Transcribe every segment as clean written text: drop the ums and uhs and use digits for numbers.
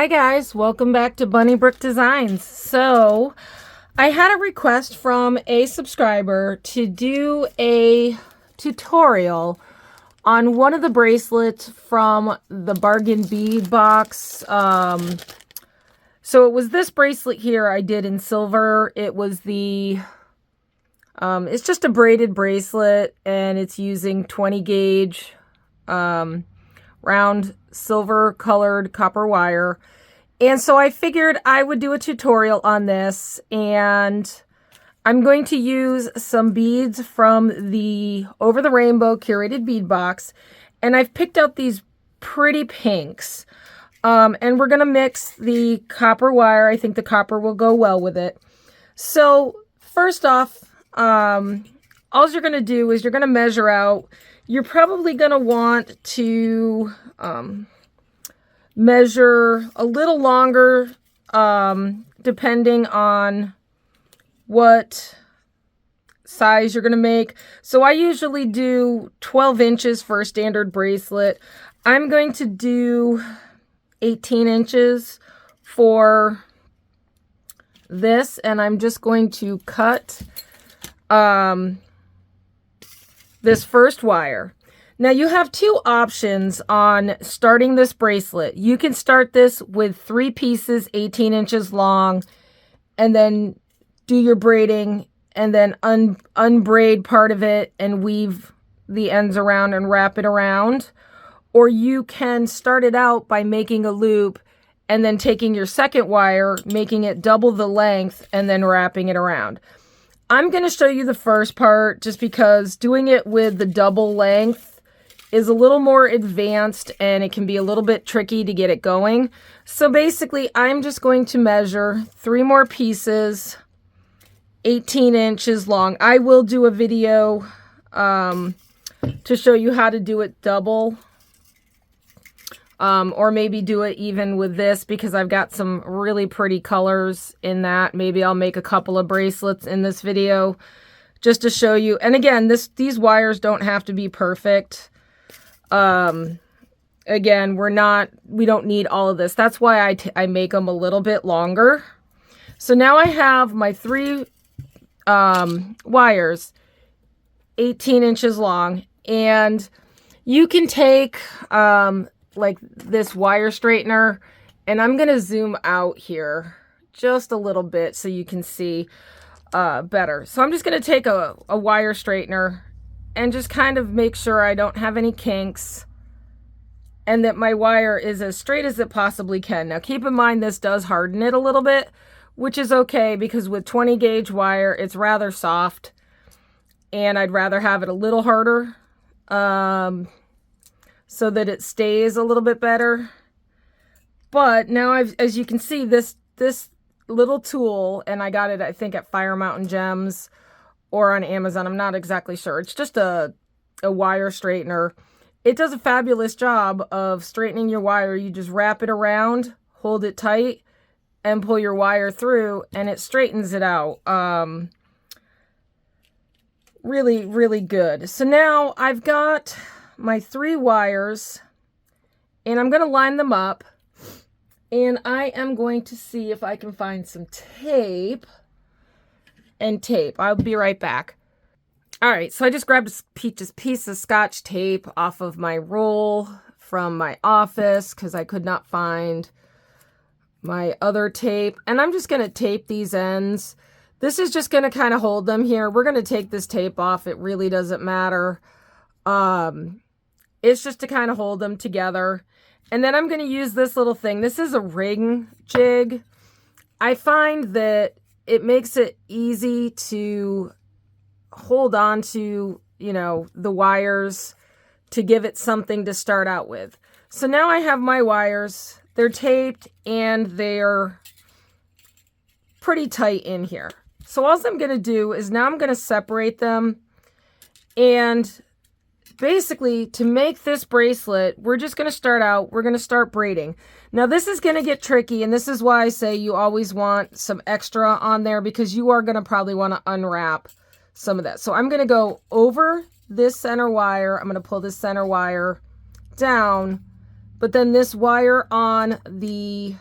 Hi guys, welcome back to Bunny Brick Designs. So I had a request from a subscriber to do a tutorial on one of the bracelets from the bargain bead box. So it was this bracelet here I did in silver. It was the it's just a braided bracelet, and it's using 20 gauge round silver colored copper wire. And so I figured I would do a tutorial on this, and I'm going to use some beads from the Over the Rainbow Curated Bead Box, and I've picked out these pretty pinks. And we're going to mix the copper wire. I think the copper will go well with it. So first off, all you're going to do is you're going to measure out. You're probably going to want to measure a little longer, depending on what size you're going to make. So I usually do 12 inches for a standard bracelet. I'm going to do 18 inches for this, and I'm just going to cut this first wire. Now you have two options on starting this bracelet. You can start this with 3 pieces 18 inches long, and then do your braiding, and then unbraid part of it and weave the ends around and wrap it around. Or you can start it out by making a loop and then taking your second wire, making it double the length, and then wrapping it around. I'm going to show you the first part just because doing it with the double length is a little more advanced and it can be a little bit tricky to get it going. So basically, I'm just going to measure 3 more pieces, 18 inches long. I will do a video to show you how to do it double. Or maybe do it even with this, because I've got some really pretty colors in that. Maybe I'll make a couple of bracelets in this video just to show you. And again, these wires don't have to be perfect. Again, we don't need all of this. That's why I make them a little bit longer. So now I have my 3 wires, 18 inches long, and you can take like this wire straightener, and I'm going to zoom out here just a little bit so you can see better. So I'm just going to take a wire straightener and just kind of make sure I don't have any kinks and that my wire is as straight as it possibly can. Now keep in mind this does harden it a little bit, which is okay because with 20 gauge wire it's rather soft, and I'd rather have it a little harder so that it stays a little bit better. But now as you can see, this little tool, and I got it I think at Fire Mountain Gems or on Amazon, I'm not exactly sure. It's just a wire straightener. It does a fabulous job of straightening your wire. You just wrap it around, hold it tight, and pull your wire through, and it straightens it out. Really, really good. So now I've got my 3 wires, and I'm going to line them up, and I am going to see if I can find some tape and tape. I'll be right back. All right, so I just grabbed a piece of Scotch tape off of my roll from my office because I could not find my other tape, and I'm just going to tape these ends. This is just going to kind of hold them here. We're going to take this tape off. It really doesn't matter. It's just to kind of hold them together. And then I'm going to use this little thing. This is a ring jig. I find that it makes it easy to hold on to, the wires to give it something to start out with. So now I have my wires. They're taped and they're pretty tight in here. So all I'm going to do is now I'm going to separate them, and basically, to make this bracelet, we're just going to start braiding. Now, this is going to get tricky, and this is why I say you always want some extra on there, because you are going to probably want to unwrap some of that. So I'm going to go over this center wire. I'm going to pull this center wire down, but then this wire on the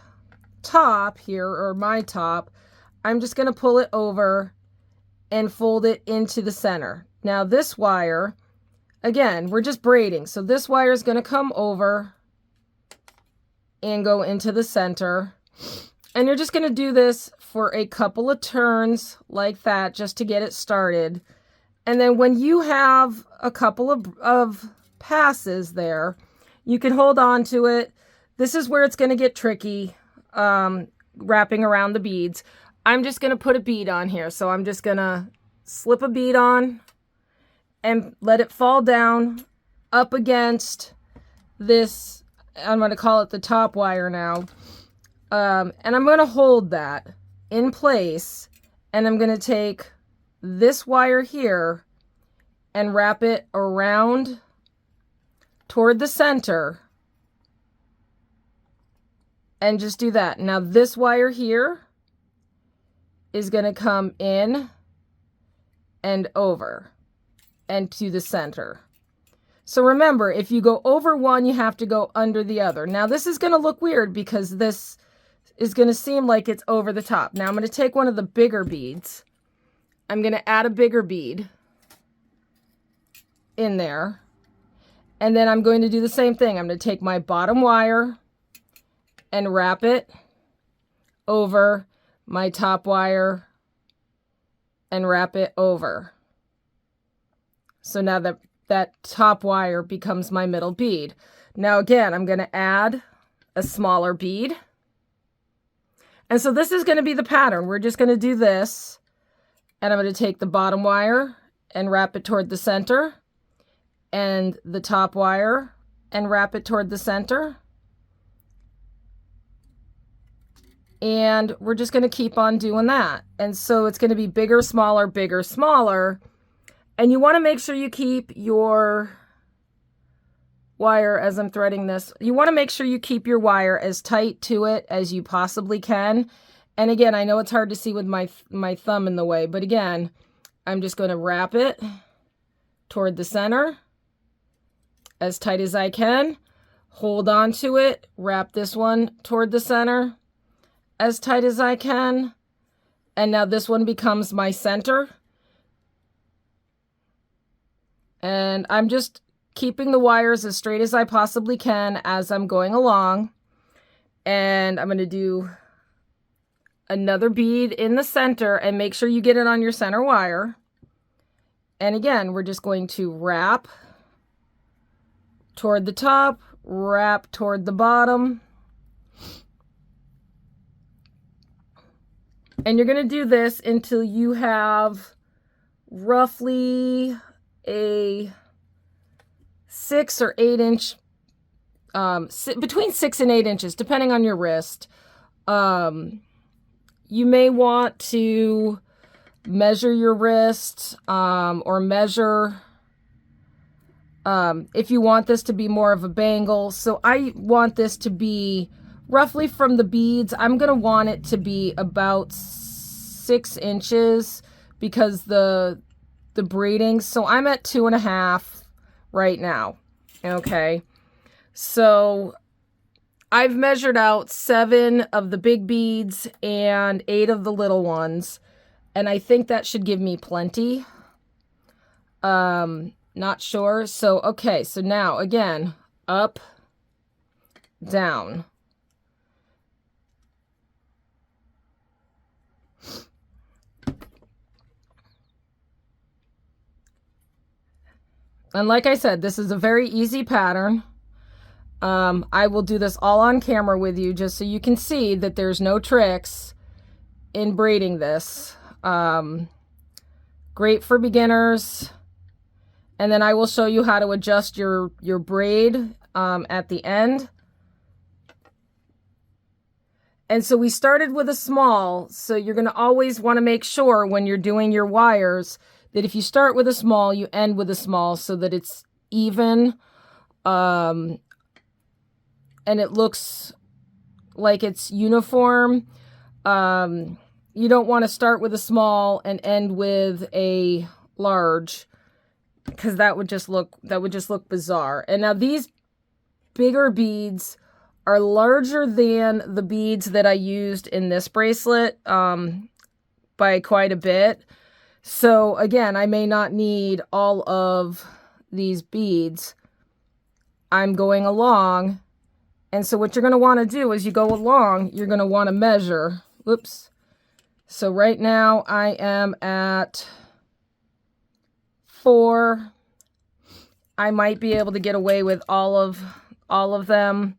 top here, or my top, I'm just going to pull it over and fold it into the center. Now this wire, again, we're just braiding. So this wire is going to come over and go into the center. And you're just going to do this for a couple of turns like that, just to get it started. And then when you have a couple of passes there, you can hold on to it. This is where it's going to get tricky, wrapping around the beads. I'm just going to put a bead on here. So I'm just going to slip a bead on and let it fall down up against this. I'm going to call it the top wire now. And I'm going to hold that in place, and I'm going to take this wire here and wrap it around toward the center and just do that. Now this wire here is going to come in and over and to the center. So remember, if you go over one, you have to go under the other. Now this is going to look weird because this is going to seem like it's over the top. Now I'm going to take one of the bigger beads. I'm going to add a bigger bead in there. And then I'm going to do the same thing. I'm going to take my bottom wire and wrap it over my top wire and wrap it over. So now that top wire becomes my middle bead. Now again, I'm going to add a smaller bead. And so this is going to be the pattern. We're just going to do this. And I'm going to take the bottom wire and wrap it toward the center. And the top wire and wrap it toward the center. And we're just going to keep on doing that. And so it's going to be bigger, smaller, bigger, smaller. And you want to make sure you keep your wire, as I'm threading this, you want to make sure you keep your wire as tight to it as you possibly can. And again, I know it's hard to see with my thumb in the way, but again, I'm just going to wrap it toward the center as tight as I can. Hold on to it, wrap this one toward the center as tight as I can. And now this one becomes my center. And I'm just keeping the wires as straight as I possibly can as I'm going along. And I'm going to do another bead in the center, and make sure you get it on your center wire. And again, we're just going to wrap toward the top, wrap toward the bottom. And you're going to do this until you have roughly a 6 or 8 inch, between 6 and 8 inches, depending on your wrist. You may want to measure your wrist, or measure, if you want this to be more of a bangle. So I want this to be roughly from the beads. I'm going to want it to be about 6 inches because the braiding. So I'm at 2.5 right now. Okay. So I've measured out 7 of the big beads and 8 of the little ones. And I think that should give me plenty. Not sure. So, okay. So now again, up, down. And like I said, this is a very easy pattern. I will do this all on camera with you just so you can see that there's no tricks in braiding this. Great for beginners. And then I will show you how to adjust your braid at the end. And so we started with a small, so you're going to always want to make sure when you're doing your wires that if you start with a small, you end with a small so that it's even, and it looks like it's uniform. You don't want to start with a small and end with a large, because that would just look bizarre. And now these bigger beads are larger than the beads that I used in this bracelet by quite a bit. So again, I may not need all of these beads. I'm going along. And so what you're going to want to do is you go along, you're going to want to measure. Whoops. So right now I am at 4. I might be able to get away with all of them.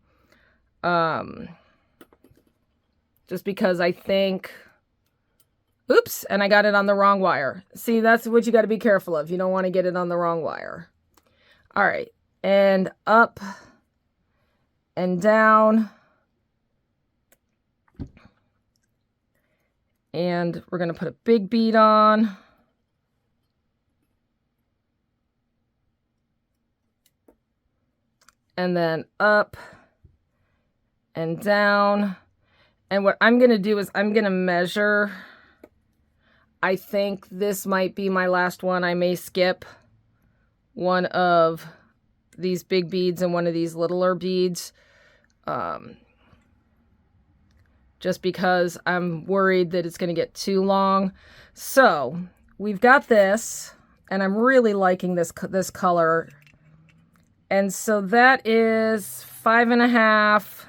Just because I think, oops, and I got it on the wrong wire. See, that's what you got to be careful of. You don't want to get it on the wrong wire. All right, and up and down. And we're going to put a big bead on. And then up and down. And what I'm going to do is I'm going to measure. I think this might be my last one. I may skip one of these big beads and one of these littler beads. Just because I'm worried that it's going to get too long. So we've got this, and I'm really liking this color. And so that is 5.5.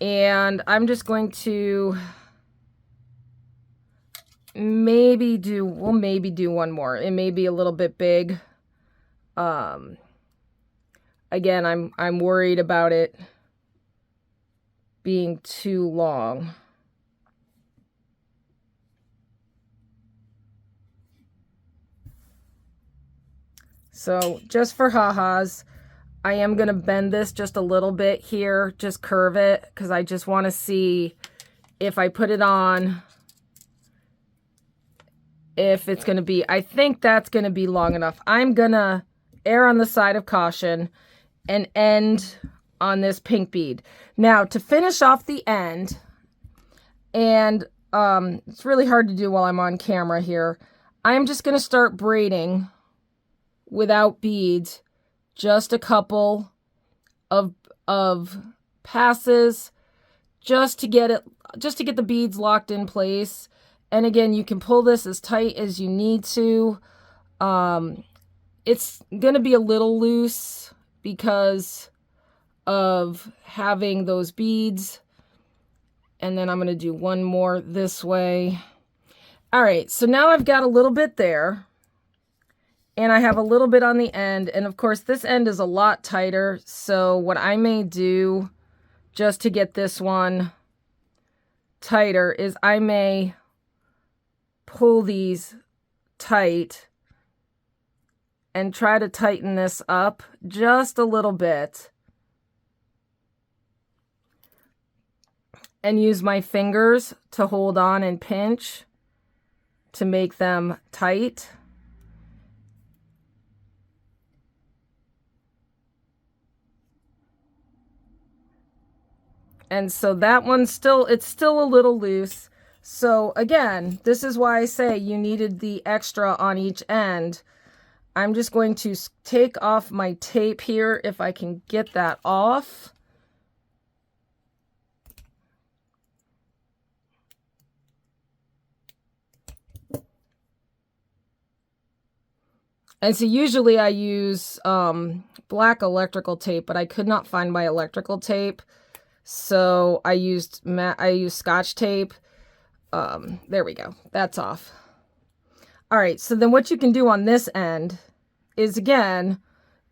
And I'm just going to maybe do one more. It may be a little bit big. Again, I'm worried about it being too long. So just for ha-has, I am going to bend this just a little bit here, just curve it, because I just want to see if I put it on, if it's going to be, I think that's going to be long enough. I'm going to err on the side of caution and end on this pink bead. Now, to finish off the end, and it's really hard to do while I'm on camera here, I'm just going to start braiding without beads, just a couple of passes, just to get the beads locked in place. And again, you can pull this as tight as you need to. It's going to be a little loose because of having those beads. And then I'm going to do one more this way. All right, so now I've got a little bit there. And I have a little bit on the end. And of course, this end is a lot tighter. So what I may do, just to get this one tighter, is I may pull these tight and try to tighten this up just a little bit. And use my fingers to hold on and pinch to make them tight. And so that one's it's still a little loose. So again, this is why I say you needed the extra on each end. I'm just going to take off my tape here if I can get that off. And so usually I use black electrical tape, but I could not find my electrical tape. So I used Scotch tape. There we go. That's off. All right. So then what you can do on this end is, again,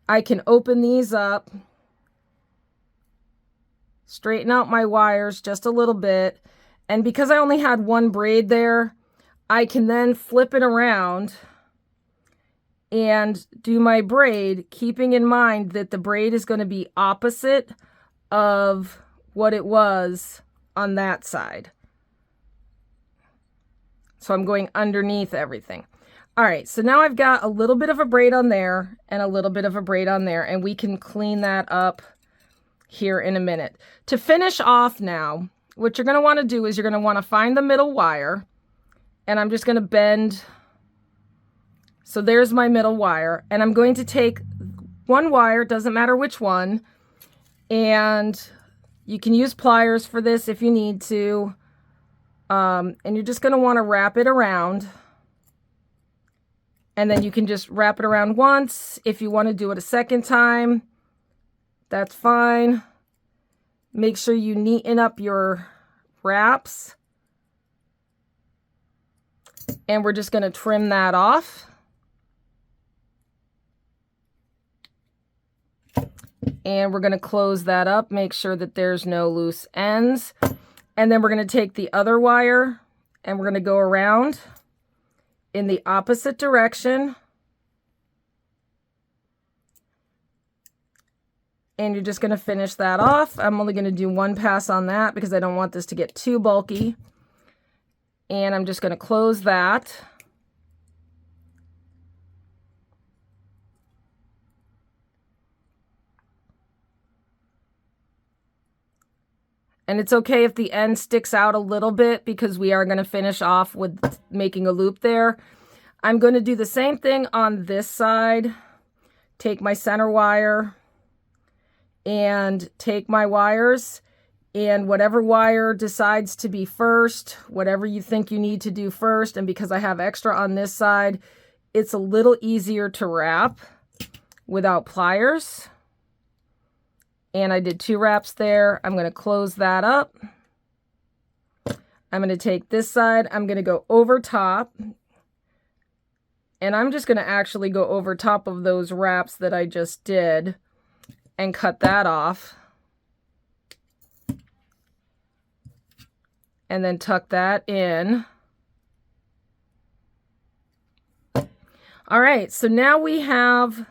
I can open these up, straighten out my wires just a little bit. And because I only had one braid there, I can then flip it around and do my braid, keeping in mind that the braid is going to be opposite of what it was on that side. So I'm going underneath everything. All right, so now I've got a little bit of a braid on there and a little bit of a braid on there, and we can clean that up here in a minute. To finish off now, what you're going to want to do is you're going to want to find the middle wire, and I'm just going to bend. So there's my middle wire, and I'm going to take one wire, doesn't matter which one, And you can use pliers for this if you need to. And you're just going to want to wrap it around. And then you can just wrap it around once. If you want to do it a second time, that's fine. Make sure you neaten up your wraps. And we're just going to trim that off. And we're going to close that up, make sure that there's no loose ends. And then we're going to take the other wire and we're going to go around in the opposite direction. And you're just going to finish that off. I'm only going to do one pass on that because I don't want this to get too bulky. And I'm just going to close that. And it's okay if the end sticks out a little bit because we are going to finish off with making a loop there. I'm going to do the same thing on this side. Take my center wire and take my wires, and whatever wire decides to be first, whatever you think you need to do first, and because I have extra on this side, it's a little easier to wrap without pliers. And I did 2 wraps there. I'm going to close that up. I'm going to take this side. I'm going to go over top. And I'm just going to actually go over top of those wraps that I just did and cut that off. And then tuck that in. All right, so now we have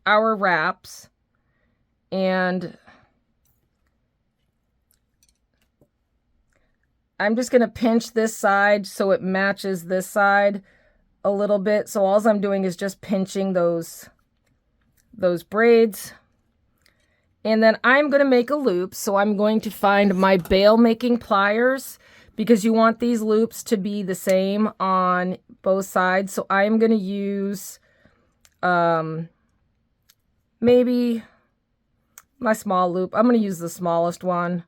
our wraps. And I'm just going to pinch this side so it matches this side a little bit. So all I'm doing is just pinching those braids. And then I'm going to make a loop. So I'm going to find my bail making pliers because you want these loops to be the same on both sides. So I'm going to use maybe my small loop. I'm going to use the smallest one.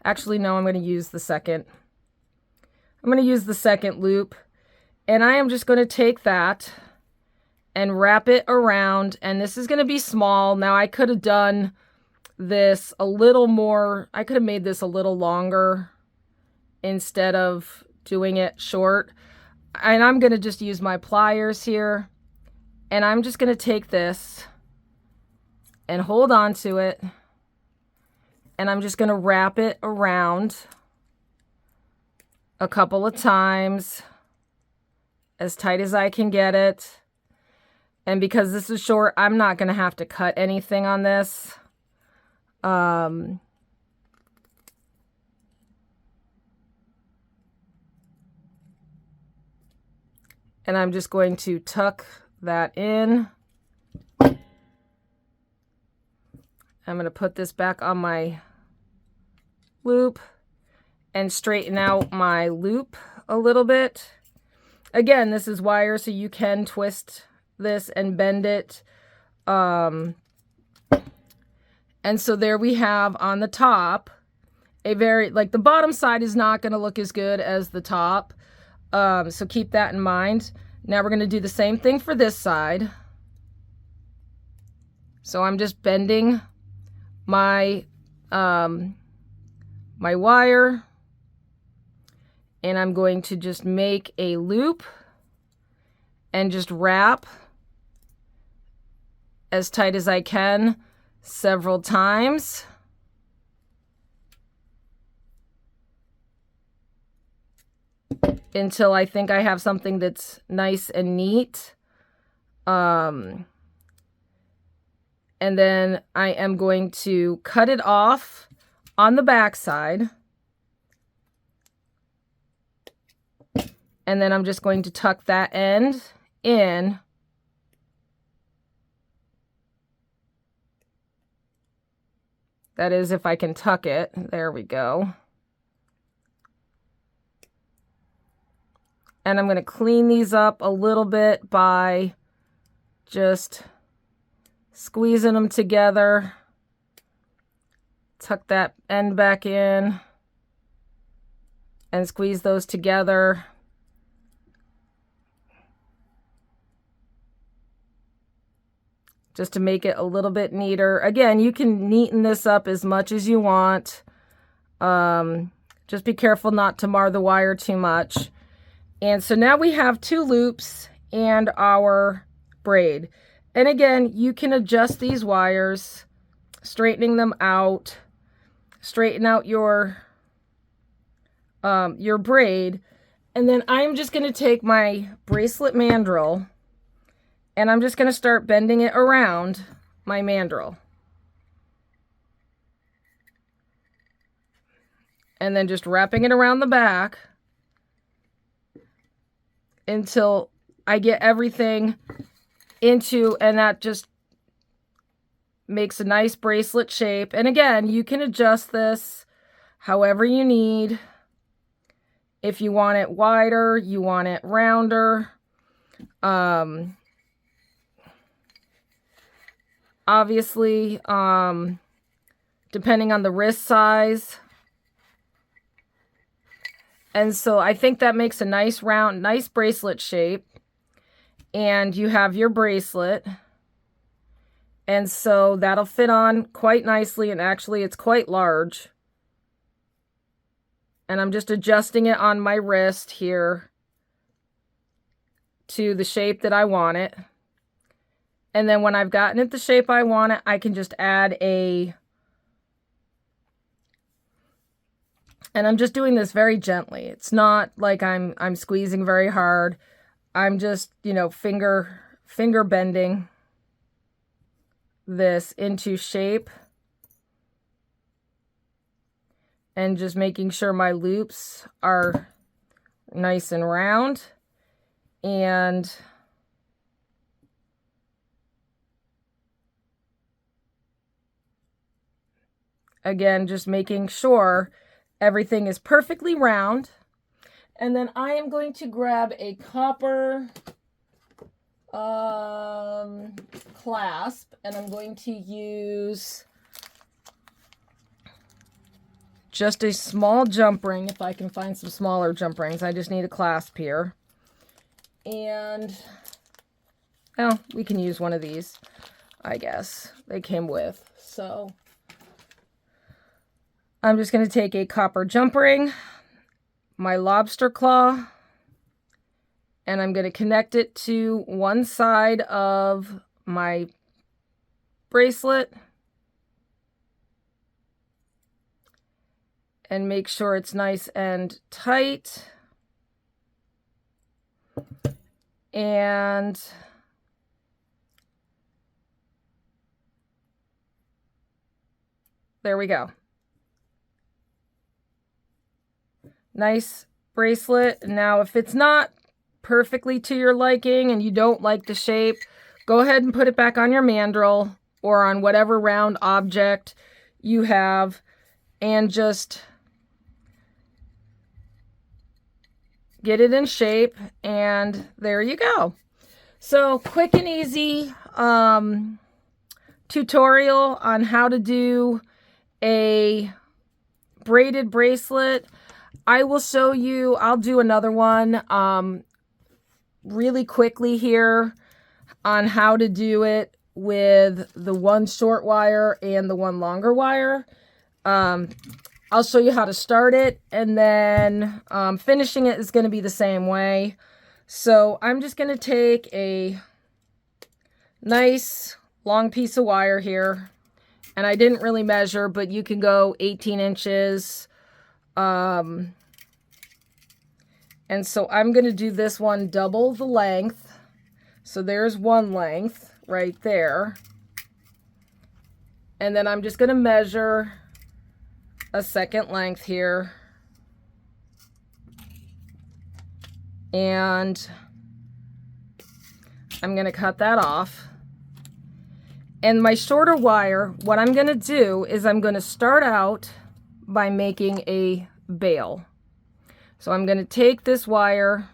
Actually, no, I'm going to use the second. I'm going to use the second loop. And I am just going to take that and wrap it around. And this is going to be small. Now, I could have done this a little more. I could have made this a little longer instead of doing it short. And I'm going to just use my pliers here. And I'm just going to take this and hold on to it. And I'm just going to wrap it around a couple of times as tight as I can get it. And because this is short, I'm not going to have to cut anything on this. And I'm just going to tuck that in. I'm going to put this back on my loop and straighten out my loop a little bit. Again, this is wire, so you can twist this and bend it. And so there we have on the top a very, like, the bottom side is not going to look as good as the top. So keep that in mind. Now we're going to do the same thing for this side. So I'm just bending my my wire, and I'm going to just make a loop and just wrap as tight as I can several times. Until I think I have something that's nice and neat. And then I am going to cut it off on the back side. And then I'm just going to tuck that end in. That is, if I can tuck it. There we go. And I'm going to clean these up a little bit by just squeezing them together. Tuck that end back in and squeeze those together. Just to make it a little bit neater. Again, you can neaten this up as much as you want. Just be careful not to mar the wire too much. And so now we have 2 loops and our braid. And again, you can adjust these wires, straightening them out, straighten out your braid. And then I'm just going to take my bracelet mandrel and I'm just going to start bending it around my mandrel. And then just wrapping it around the back until I get everything into, and that just makes a nice bracelet shape. And again, you can adjust this however you need. If you want it wider, you want it rounder. Obviously, depending on the wrist size. And so I think that makes a nice round, nice bracelet shape. And you have your bracelet. And so that'll fit on quite nicely. And actually it's quite large. And I'm just adjusting it on my wrist here to the shape that I want it. And then when I've gotten it the shape I want it, I can just add a, and I'm just doing this very gently. It's not like I'm squeezing very hard. I'm just, you know, finger bending this into shape and just making sure my loops are nice and round. And again, just making sure everything is perfectly round. And then I am going to grab a copper clasp, and I'm going to use just a small jump ring, if I can find some smaller jump rings. I just need a clasp here. And, oh, we can use one of these, I guess. They came with, so I'm just going to take a copper jump ring, my lobster claw, and I'm going to connect it to one side of my bracelet and make sure it's nice and tight. And there we go. Nice bracelet. Now, if it's not perfectly to your liking and you don't like the shape, go ahead and put it back on your mandrel or on whatever round object you have and just get it in shape, and there you go. So quick and easy tutorial on how to do a braided bracelet. I will show you, I'll do another one really quickly here on how to do it with the one short wire and the one longer wire. I'll show you how to start it, and then finishing it is going to be the same way. So I'm just going to take a nice long piece of wire here, and I didn't really measure, but you can go 18 inches. And so I'm going to do this one double the length. So there's one length right there. And then I'm just going to measure a second length here. And I'm going to cut that off. And my shorter wire, what I'm going to do is I'm going to start out by making a bail. So I'm going to take this wire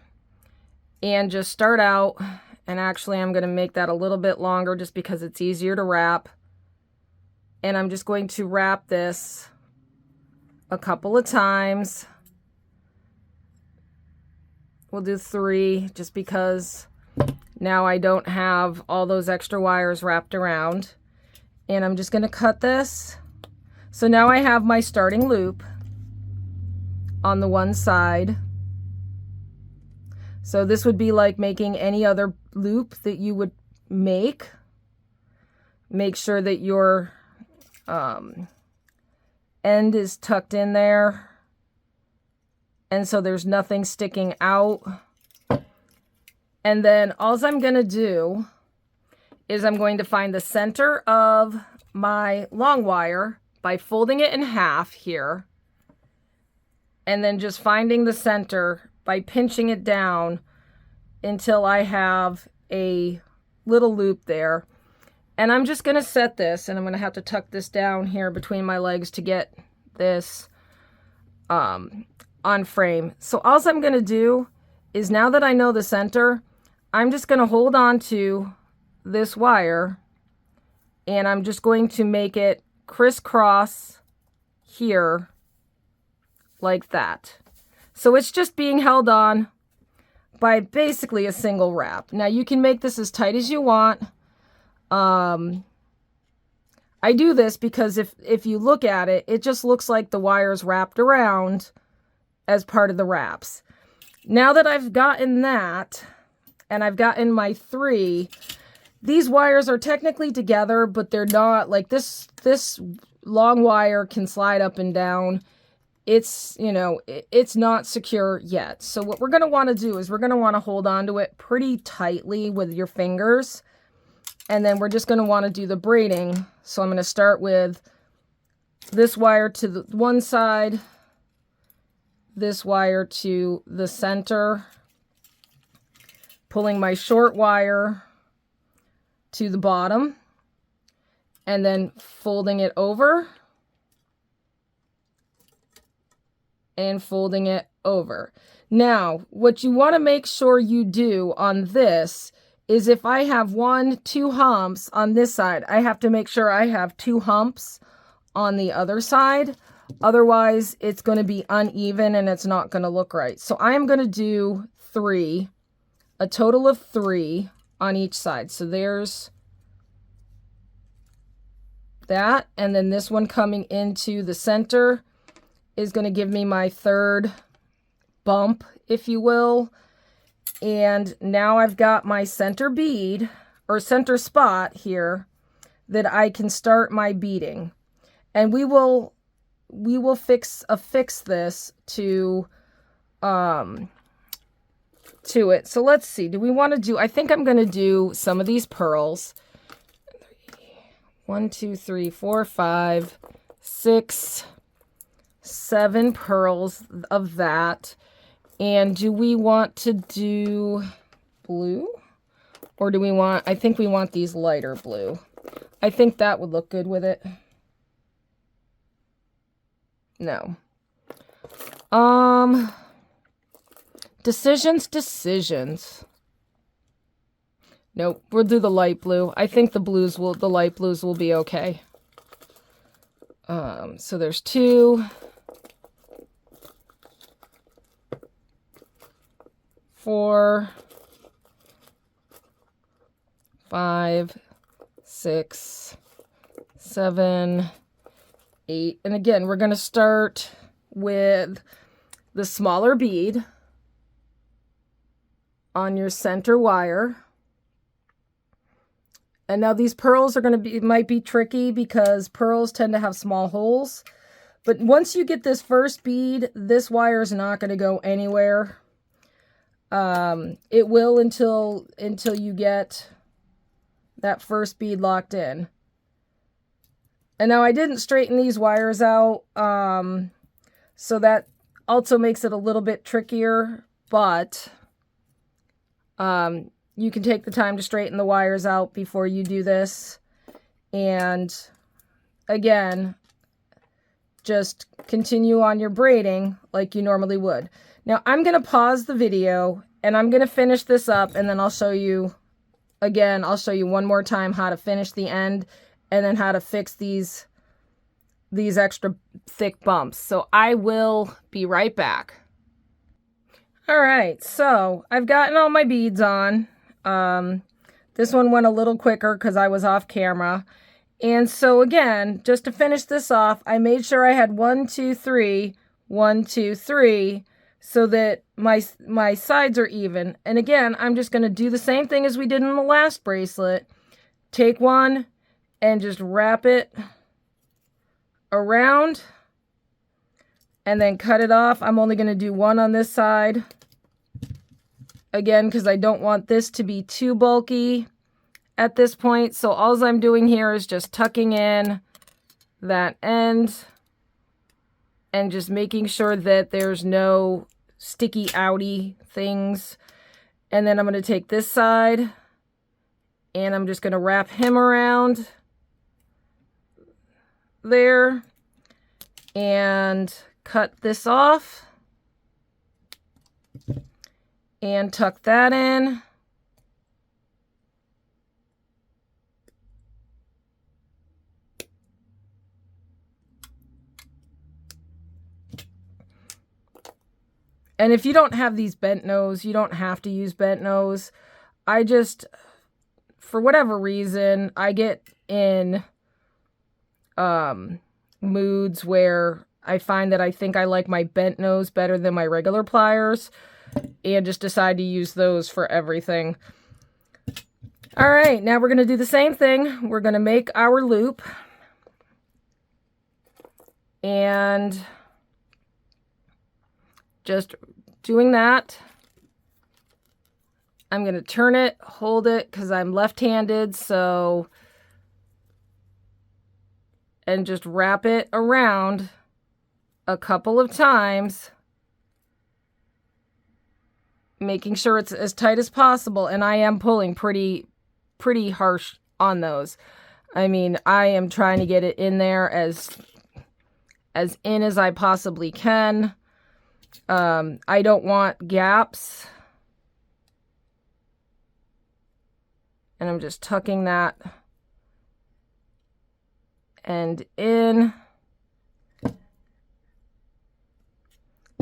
and just start out And actually, I'm going to make that a little bit longer just because it's easier to wrap. And I'm just going to wrap this a couple of times. We'll do 3 just because now I don't have all those extra wires wrapped around. And I'm just going to cut this. So now I have my starting loop on the one side. So this would be like making any other loop that you would make. Make sure that your end is tucked in there, and so there's nothing sticking out. And then all I'm going to do is I'm going to find the center of my long wire by folding it in half here, and then just finding the center by pinching it down until I have a little loop there. And I'm just going to set this, and I'm going to have to tuck this down here between my legs to get this on frame. So all I'm going to do is, now that I know the center, I'm just going to hold on to this wire, and I'm just going to make it crisscross here like that. So it's just being held on by basically a single wrap. Now you can make this as tight as you want. I do this because if you look at it, it just looks like the wire's wrapped around as part of the wraps. Now that I've gotten that, and I've gotten my 3, these wires are technically together, but they're not. Like this long wire can slide up and down. It's, you know, it's not secure yet. So what we're going to want to do is we're going to want to hold on to it pretty tightly with your fingers. And then we're just going to want to do the braiding. So I'm going to start with this wire to the one side, this wire to the center, pulling my short wire to the bottom, and then folding it over and folding it over. Now, what you want to make sure you do on this is, if I have 2 humps on this side, I have to make sure I have 2 humps on the other side. Otherwise, it's going to be uneven and it's not going to look right. So I'm going to do 3, a total of 3 on each side. So there's that. And then this one coming into the center is going to give me my 3rd bump, if you will. And now I've got my center bead, or center spot here, that I can start my beading. And we will affix this to it. So let's see. Do we want to do, I think I'm going to do some of these pearls. 1, 2, 3, 4, 5, 6, 7 pearls of that. And do we want to do blue? Or do we want, I think we want these lighter blue. I think that would look good with it. No. Decisions. Nope, we'll do the light blue. I think the light blues will be okay. So there's 2. 4, 5, 6, 7, 8. And again, we're going to start with the smaller bead on your center wire. And now these pearls are going to might be tricky because pearls tend to have small holes. But once you get this first bead, this wire is not going to go anywhere. It will until you get that first bead locked in. And now I didn't straighten these wires out, so that also makes it a little bit trickier, but you can take the time to straighten the wires out before you do this. And again, just continue on your braiding like you normally would. Now I'm going to pause the video and I'm going to finish this up, and then I'll show you again, I'll show you one more time how to finish the end and then how to fix these extra thick bumps. So I will be right back. All right, so I've gotten all my beads on. This one went a little quicker because I was off camera. And so again, just to finish this off, I made sure I had 1, 2, 3, 1, 2, 3, so that my sides are even. And again, I'm just going to do the same thing as we did in the last bracelet. Take one and just wrap it around and then cut it off. I'm only going to do one on this side. Again, because I don't want this to be too bulky at this point. So all I'm doing here is just tucking in that end and just making sure that there's no sticky outy things. And then I'm going to take this side and I'm just going to wrap him around there and cut this off and tuck that in. And if you don't have these bent nose, you don't have to use bent nose. I just, for whatever reason, I get in moods where I find that I think I like my bent nose better than my regular pliers, and just decide to use those for everything. All right, now we're going to do the same thing. We're going to make our loop. And just doing that, I'm going to turn it, hold it, because I'm left-handed, so, and just wrap it around a couple of times, making sure it's as tight as possible. And I am pulling pretty harsh on those. I mean, I am trying to get it in there as in as I possibly can. I don't want gaps. And I'm just tucking that end in,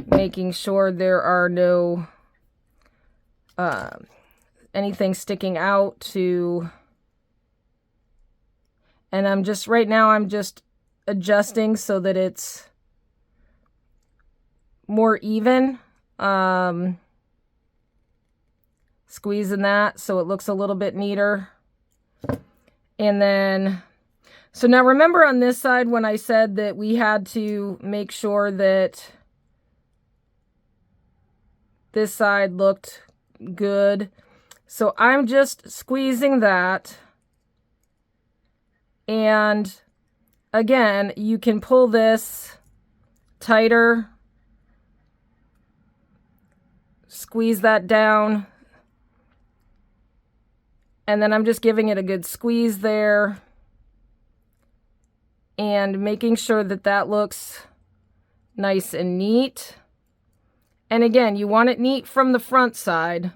making sure there are no anything sticking out to, and I'm just, right now I'm just adjusting so that it's more even, squeezing that so it looks a little bit neater. And then, so now remember on this side when I said that we had to make sure that this side looked good. So I'm just squeezing that. And again, you can pull this tighter, squeeze that down, and then I'm just giving it a good squeeze there and making sure that that looks nice and neat. And again, you want it neat from the front side,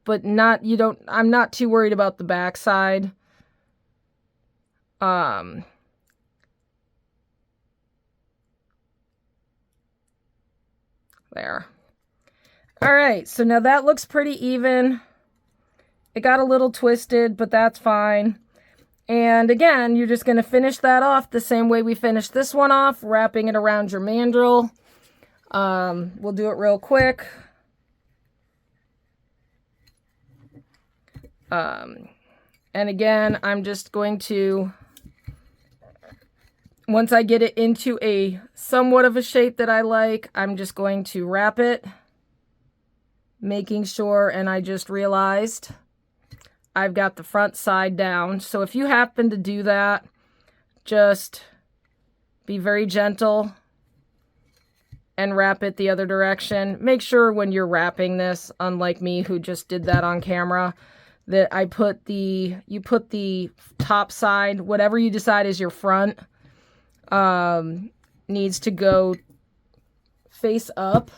but not, you don't, I'm not too worried about the back side. There. All right, so now that looks pretty even. It got a little twisted, but that's fine. And again, you're just going to finish that off the same way we finished this one off, wrapping it around your mandrel. We'll do it real quick. And again, I'm just going to, once I get it into a somewhat of a shape that I like, I'm just going to wrap it, making sure, and I just realized I've got the front side down. So if you happen to do that, just be very gentle and wrap it the other direction. Make sure when you're wrapping this, unlike me who just did that on camera, that you put the top side, whatever you decide is your front, needs to go face up.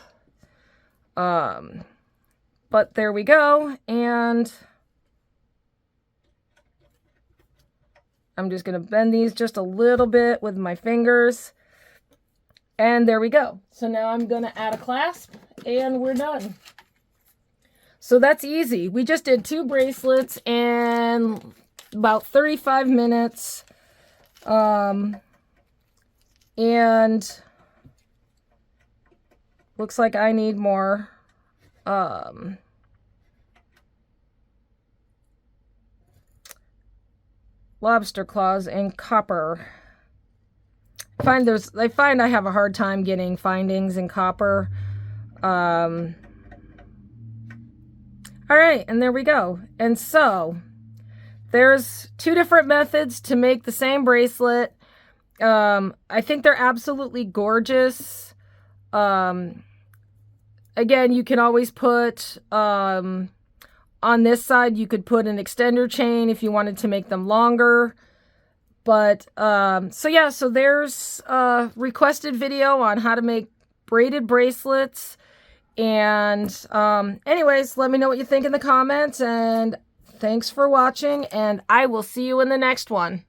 But there we go. And I'm just going to bend these just a little bit with my fingers. And there we go. So now I'm going to add a clasp and we're done. So that's easy. We just did 2 bracelets in about 35 minutes. And looks like I need more lobster claws and copper. I find I have a hard time getting findings in copper. All right, and there we go. And so there's 2 different methods to make the same bracelet. I think they're absolutely gorgeous. Again, you can always put on this side, you could put an extender chain if you wanted to make them longer. But so yeah, so there's a requested video on how to make braided bracelets. And anyways, let me know what you think in the comments, and thanks for watching, and I will see you in the next one.